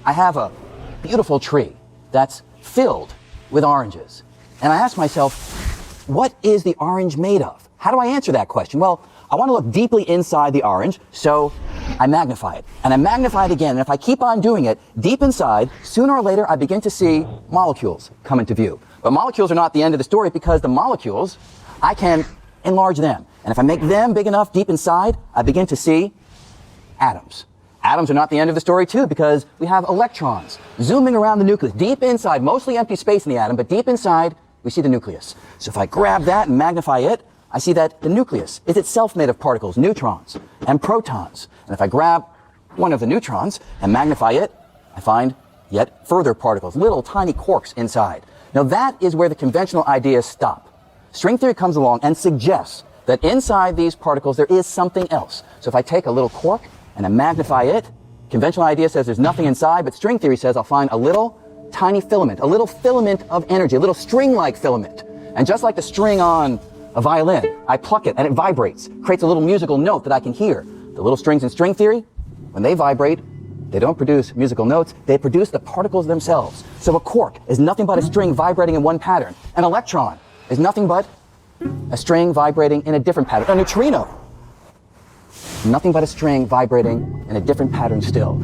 I have a beautiful tree that's filled with oranges. And I ask myself, what is the orange made of? How do I answer that question? Well, I want to look deeply inside the orange, so I magnify it. And I magnify it again, and if I keep on doing it, deep inside, sooner or later, I begin to see molecules come into view. But molecules are not the end of the story, because the molecules, I can enlarge them. And if I make them big enough deep inside, I begin to see atoms. Atoms are not the end of the story too, because we have electrons zooming around the nucleus, deep inside, mostly empty space in the atom, but deep inside, we see the nucleus. So if I grab that and magnify it, I see that the nucleus is itself made of particles, neutrons and protons. And if I grab one of the neutrons and magnify it, I find yet further particles, little tiny quarks inside. Now that is where the conventional ideas stop. String theory comes along and suggests that inside these particles there is something else. So if I take a little quark and I magnify it, conventional idea says there's nothing inside, but string theory says I'll find a little tiny filament, a little filament of energy, a little string-like filament. And just like the string on a violin, I pluck it and it vibrates, creates a little musical note that I can hear. The little strings in string theory, when they vibrate, they don't produce musical notes, they produce the particles themselves. So a quark is nothing but a string vibrating in one pattern. An electron is nothing but a string vibrating in a different pattern. A neutrino, nothing but a string vibrating in a different pattern still.